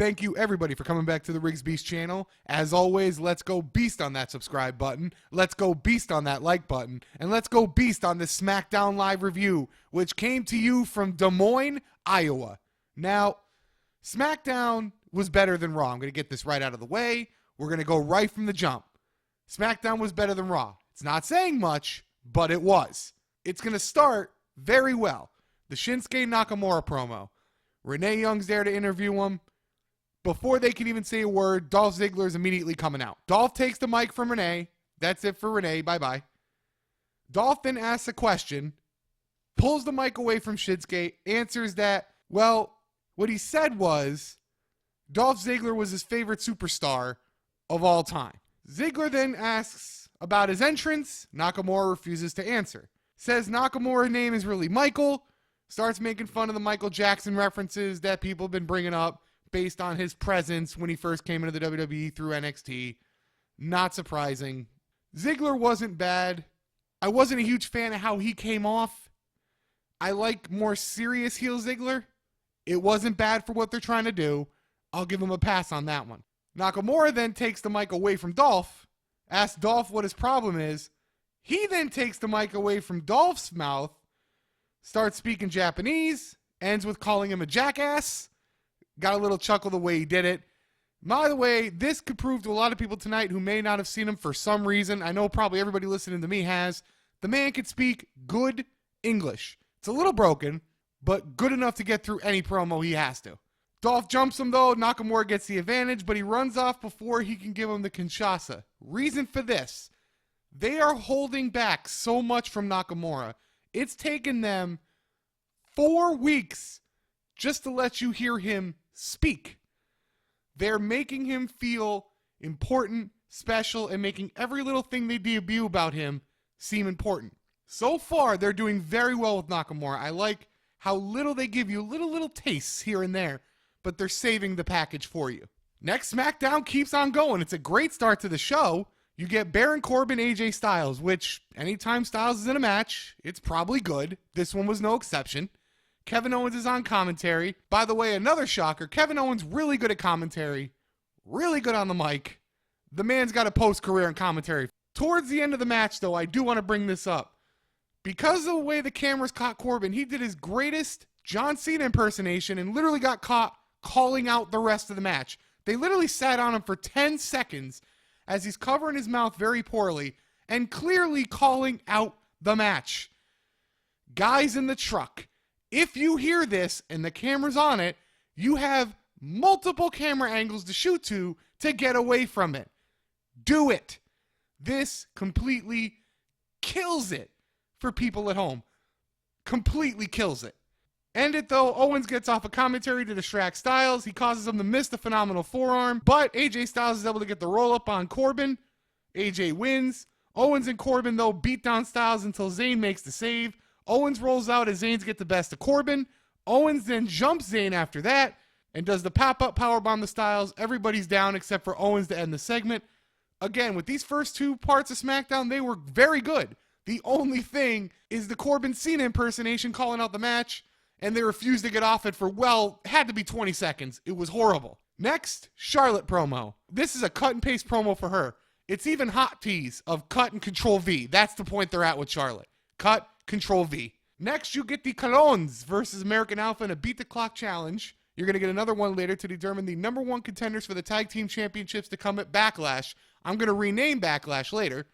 Thank you, everybody, for coming back to the Riggs Beast channel. As always, let's go beast on that subscribe button. Let's go beast on that like button. And let's go beast on this SmackDown Live review, which came to you from Des Moines, Iowa. Now, SmackDown was better than Raw. I'm going to get this right out of the way. We're going to go right from the jump. SmackDown was better than Raw. It's not saying much, but it was. It's going to start very well. The Shinsuke Nakamura promo. Renee Young's there to interview him. Before they can even say a word, Dolph Ziggler is immediately coming out. Dolph takes the mic from Renee. That's it for Renee. Bye-bye. Dolph then asks a question, pulls the mic away from Shinsuke, answers that, well, what he said was Dolph Ziggler was his favorite superstar of all time. Ziggler then asks about his entrance. Nakamura refuses to answer. Says Nakamura's name is really Michael. Starts making fun of the Michael Jackson references that people have been bringing up based on his presence when he first came into the WWE through NXT. Not surprising. Ziggler wasn't bad. I wasn't a huge fan of how he came off. I like more serious heel Ziggler. It wasn't bad for what they're trying to do. I'll give him a pass on that one. Nakamura then takes the mic away from Dolph, asks Dolph what his problem is. He then takes the mic away from Dolph's mouth, starts speaking Japanese, ends with calling him a jackass. Got a little chuckle the way he did it. By the way, this could prove to a lot of people tonight who may not have seen him for some reason. I know probably everybody listening to me has. The man can speak good English. It's a little broken, but good enough to get through any promo he has to. Dolph jumps him though. Nakamura gets the advantage, but he runs off before he can give him the Kinshasa. Reason for this, they are holding back so much from Nakamura. It's taken them 4 weeks just to let you hear him speak. They're making him feel important, special, and making every little thing they debut about him seem important. So far, they're doing very well with Nakamura. I like how little they give you, little tastes here and there, but they're saving the package for you. Next, SmackDown keeps on going. It's a great start to the show. You get Baron Corbin, AJ Styles, which anytime Styles is in a match, it's probably good. This one was no exception. Kevin Owens is on commentary. By the way, another shocker, Kevin Owens really good at commentary, really good on the mic. The man's got a post-career in commentary. Towards the end of the match, though, I do want to bring this up. Because of the way the cameras caught Corbin, he did his greatest John Cena impersonation and literally got caught calling out the rest of the match. They literally sat on him for 10 seconds as he's covering his mouth very poorly and clearly calling out the match. Guys in the truck, if you hear this and the camera's on it, you have multiple camera angles to shoot to get away from it. Do it. This completely kills it for people at home. Completely kills it. End it though, Owens gets off a commentary to distract Styles. He causes him to miss the phenomenal forearm, but AJ Styles is able to get the roll up on Corbin. AJ wins. Owens and Corbin though beat down Styles until Zayn makes the save. Owens rolls out as Zayn's get the best of Corbin. Owens then jumps Zayn after that and does the pop-up powerbomb to Styles. Everybody's down except for Owens to end the segment. Again, with these first 2 parts of SmackDown, they were very good. The only thing is the Corbin Cena impersonation calling out the match, and they refused to get off it for, well, had to be 20 seconds. It was horrible. Next, Charlotte promo. This is a cut and paste promo for her. It's even hot tease of cut and control V. That's the point they're at with Charlotte. Cut, control V. Next, you get the Colons versus American Alpha in a beat the clock challenge. You're going to get another one later to determine the number 1 contenders for the tag team championships to come at Backlash. I'm going to rename Backlash later.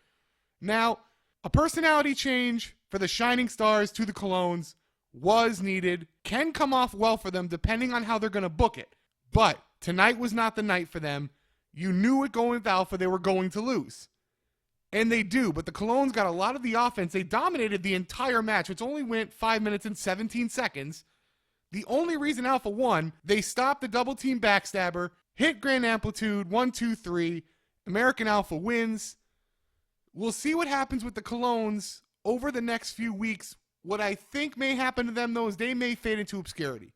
Now, a personality change for the Shining Stars to the Colons was needed. Can come off well for them depending on how they're going to book it. But tonight was not the night for them. You knew it going with Alpha they were going to lose. And they do, but the Colognes got a lot of the offense. They dominated the entire match, which only went 5 minutes and 17 seconds. The only reason Alpha won, they stopped the double team backstabber, hit Grand Amplitude, 1, 2, 3. American Alpha wins. We'll see what happens with the Colognes over the next few weeks. What I think may happen to them, though, is they may fade into obscurity.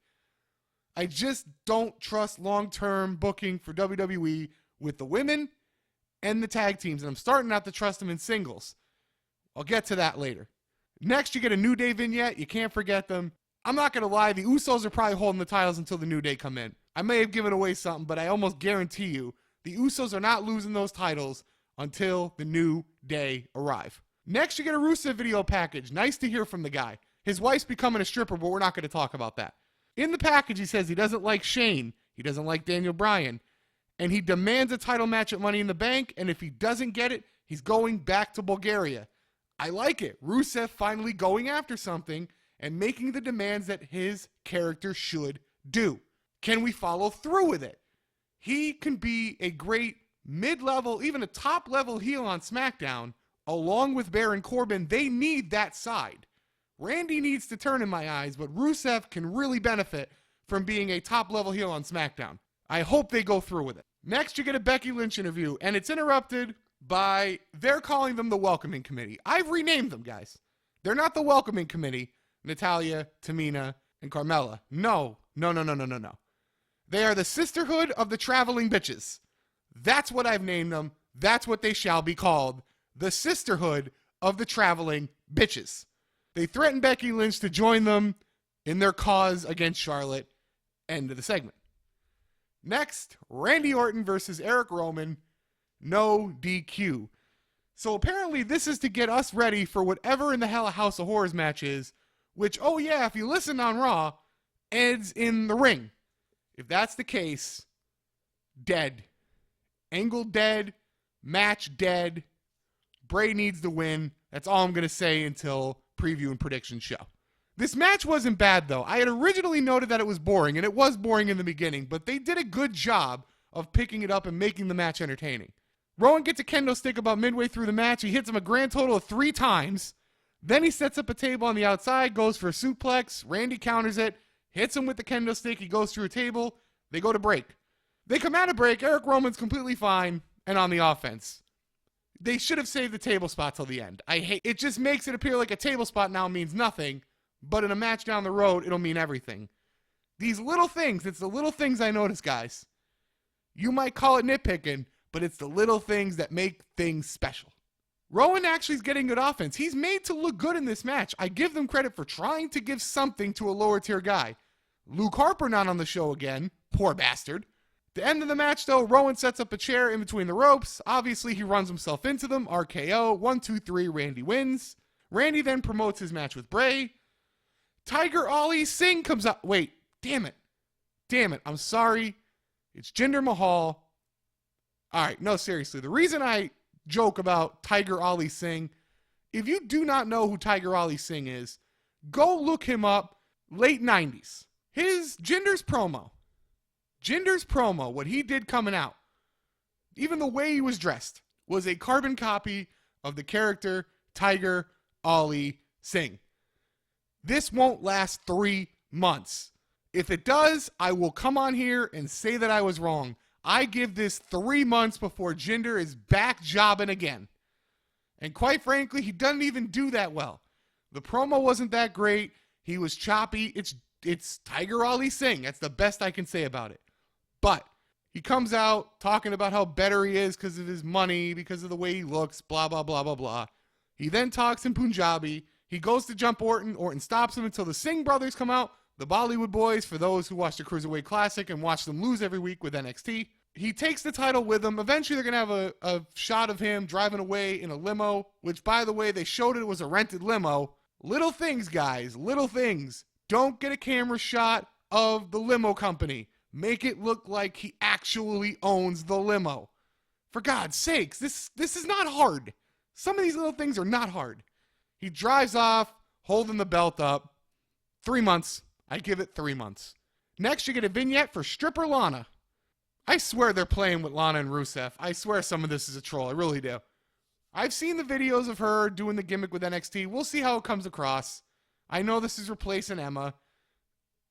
I just don't trust long-term booking for WWE with the women and the tag teams, and I'm starting not to trust them in singles. I'll get to that later. Next, you get a New Day vignette. You can't forget them. I'm not going to lie, the Usos are probably holding the titles until the New Day come in. I may have given away something, but I almost guarantee you the Usos are not losing those titles until the New Day arrive. Next, you get a Rusev video package. Nice to hear from the guy. His wife's becoming a stripper, but we're not going to talk about that. In the package, he says he doesn't like Shane. He doesn't like Daniel Bryan. And he demands a title match at Money in the Bank, and if he doesn't get it, he's going back to Bulgaria. I like it. Rusev finally going after something and making the demands that his character should do. Can we follow through with it? He can be a great mid-level, even a top-level heel on SmackDown, along with Baron Corbin. They need that side. Randy needs to turn in my eyes, but Rusev can really benefit from being a top-level heel on SmackDown. I hope they go through with it. Next, you get a Becky Lynch interview, and it's interrupted by, they're calling them the Welcoming Committee. I've renamed them, guys. They're not the Welcoming Committee, Natalya, Tamina, and Carmella. No. They are the Sisterhood of the Traveling Bitches. That's what I've named them. That's what they shall be called. The Sisterhood of the Traveling Bitches. They threatened Becky Lynch to join them in their cause against Charlotte. End of the segment. Next, Randy Orton versus Eric Rowan. No DQ. So apparently this is to get us ready for whatever in the hell a House of Horrors match is, which, oh yeah, if you listen on Raw, ends in the ring. If that's the case, dead. Angle dead. Match dead. Bray needs to win. That's all I'm going to say until preview and prediction show. This match wasn't bad, though. I had originally noted that it was boring, and it was boring in the beginning, but they did a good job of picking it up and making the match entertaining. Rowan gets a kendo stick about midway through the match. He hits him a grand total of 3 times. Then he sets up a table on the outside, goes for a suplex. Randy counters it, hits him with the kendo stick. He goes through a table. They go to break. They come out of break. Eric Rowan's completely fine and on the offense. They should have saved the table spot till the end. It just makes it appear like a table spot now means nothing, but in a match down the road, it'll mean everything. These little things, it's the little things I notice, guys. You might call it nitpicking, but it's the little things that make things special. Rowan actually is getting good offense. He's made to look good in this match. I give them credit for trying to give something to a lower tier guy. Luke Harper not on the show again. Poor bastard. The end of the match, though, Rowan sets up a chair in between the ropes. Obviously, he runs himself into them. RKO. 1, 2, 3. Randy wins. Randy then promotes his match with Bray. Tiger Ali Singh comes up. Wait, damn it. I'm sorry. It's Jinder Mahal. All right, no, seriously. The reason I joke about Tiger Ali Singh, if you do not know who Tiger Ali Singh is, go look him up. Late 90s. Jinder's promo, what he did coming out, even the way he was dressed, was a carbon copy of the character Tiger Ali Singh. This won't last 3 months. If it does, I will come on here and say that I was wrong. I give this 3 months before Jinder is back jobbing again. And quite frankly, he doesn't even do that well. The promo wasn't that great. He was choppy. It's Tiger Ali Singh. That's the best I can say about it. But he comes out talking about how better he is because of his money, because of the way he looks, blah, blah, blah, blah, blah. He then talks in Punjabi. He goes to jump Orton. Orton stops him until the Singh brothers come out. The Bollywood boys, for those who watch the Cruiserweight Classic and watch them lose every week with NXT. He takes the title with him. Eventually, they're going to have a shot of him driving away in a limo, which, by the way, they showed it was a rented limo. Little things, guys. Little things. Don't get a camera shot of the limo company. Make it look like he actually owns the limo. For God's sakes, this is not hard. Some of these little things are not hard. He drives off, holding the belt up. 3 months. I give it 3 months. Next, you get a vignette for stripper Lana. I swear they're playing with Lana and Rusev. I swear some of this is a troll. I really do. I've seen the videos of her doing the gimmick with NXT. We'll see how it comes across. I know this is replacing Emma.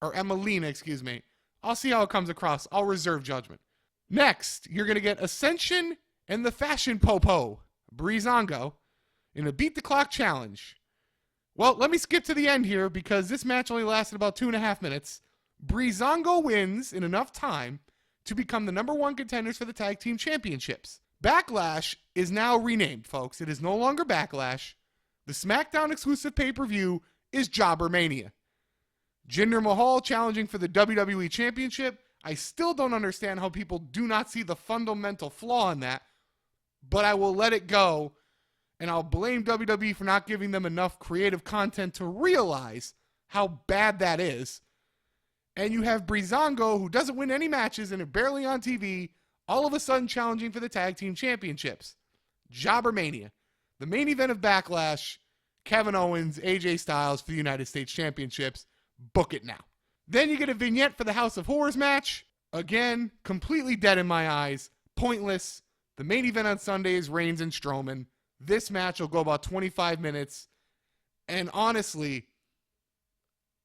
Or Emmalina, excuse me. I'll see how it comes across. I'll reserve judgment. Next, you're going to get Ascension and the Fashion Popo, Breezango, in a Beat the Clock challenge. Well, let me skip to the end here because this match only lasted about 2.5 minutes. Breezango wins in enough time to become the #1 contenders for the Tag Team Championships. Backlash is now renamed, folks. It is no longer Backlash. The SmackDown exclusive pay-per-view is Jobbermania. Jinder Mahal challenging for the WWE Championship I still don't understand how people do not see the fundamental flaw in that, but I will let it go, and I'll blame WWE for not giving them enough creative content to realize how bad that is. And you have Breezango, who doesn't win any matches and are barely on TV, all of a sudden challenging for the tag team championships. Jobbermania. The main event of Backlash, Kevin Owens, AJ Styles for the United States Championships. Book it now. Then you get a vignette for the House of Horrors match. Again, completely dead in my eyes. Pointless. The main event on Sunday is Reigns and Strowman. This match will go about 25 minutes. And honestly,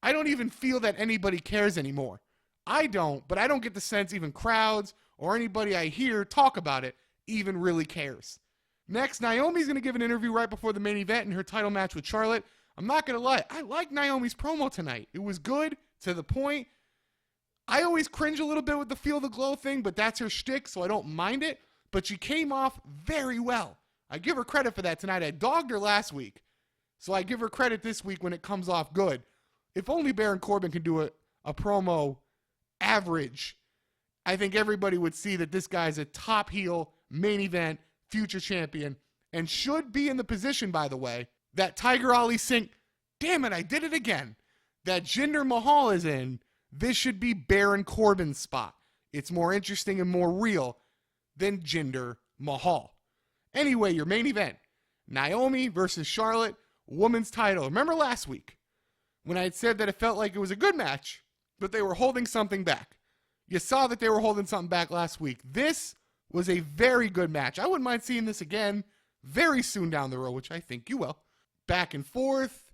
I don't even feel that anybody cares anymore. I don't, but I don't get the sense even crowds or anybody I hear talk about it even really cares. Next, Naomi's going to give an interview right before the main event in her title match with Charlotte. I'm not going to lie, I like Naomi's promo tonight. It was good, to the point. I always cringe a little bit with the Feel the Glow thing, but that's her shtick, so I don't mind it. But she came off very well. I give her credit for that tonight. I dogged her last week, so I give her credit this week when it comes off good. If only Baron Corbin can do a promo average, I think everybody would see that this guy's a top heel, main event, future champion, and should be in the position, by the way, that Tiger Ali Singh, damn it, I did it again, that Jinder Mahal is in. This should be Baron Corbin's spot. It's more interesting and more real than Jinder Mahal. Anyway, your main event, Naomi versus Charlotte, women's title. Remember last week when I had said that it felt like it was a good match, but they were holding something back? You saw that they were holding something back last week. This was a very good match. I wouldn't mind seeing this again very soon down the road, which I think you will. Back and forth,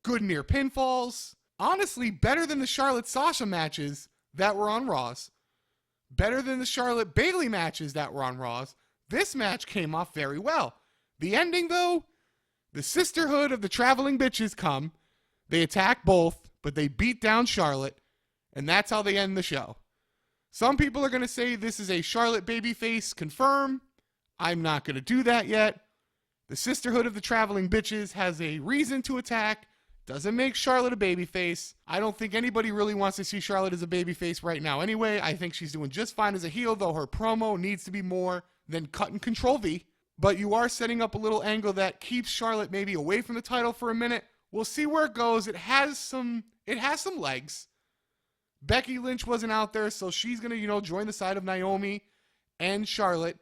good near pinfalls. Honestly, better than the Charlotte-Sasha matches that were on Raws. Better than the Charlotte-Bayley matches that were on Raws. This match came off very well. The ending, though, the Sisterhood of the Traveling Bitches come. They attack both, but they beat down Charlotte, and that's how they end the show. Some people are going to say this is a Charlotte babyface confirm. I'm not going to do that yet. The Sisterhood of the Traveling Bitches has a reason to attack. Doesn't make Charlotte a babyface. I don't think anybody really wants to see Charlotte as a babyface right now anyway. I think she's doing just fine as a heel, though her promo needs to be more than cut and Control V. But you are setting up a little angle that keeps Charlotte maybe away from the title for a minute. We'll see where it goes. It has some legs. Becky Lynch wasn't out there, so she's going to, join the side of Naomi and Charlotte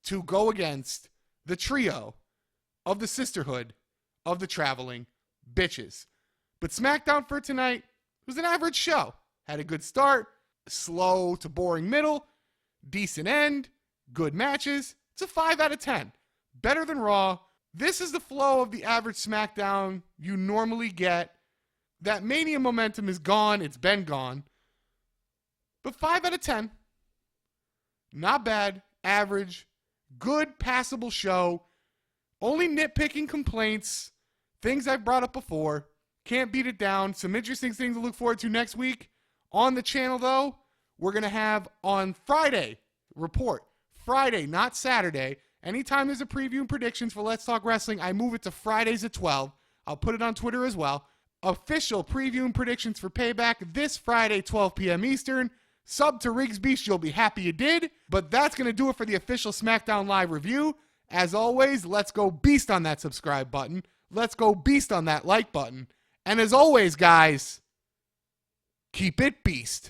to go against the trio of the Sisterhood of the Traveling Bitches. But SmackDown for tonight was an average show. Had a good start, slow to boring middle, decent end, good matches. It's a 5 out of 10. Better than Raw. This is the flow of the average SmackDown you normally get. That Mania momentum is gone. It's been gone. But 5 out of 10. Not bad. Average. Good, passable show. Only nitpicking complaints. Things I've brought up before. Can't beat it down. Some interesting things to look forward to next week. On the channel, though, we're going to have on Friday, report. Friday, not Saturday. Anytime there's a preview and predictions for Let's Talk Wrestling, I move it to Fridays at 12. I'll put it on Twitter as well. Official preview and predictions for Payback this Friday, 12 p.m. Eastern. Sub to Riggs Beast, you'll be happy you did. But that's going to do it for the official SmackDown Live review. As always, let's go beast on that subscribe button. Let's go beast on that like button. And as always, guys, keep it beast.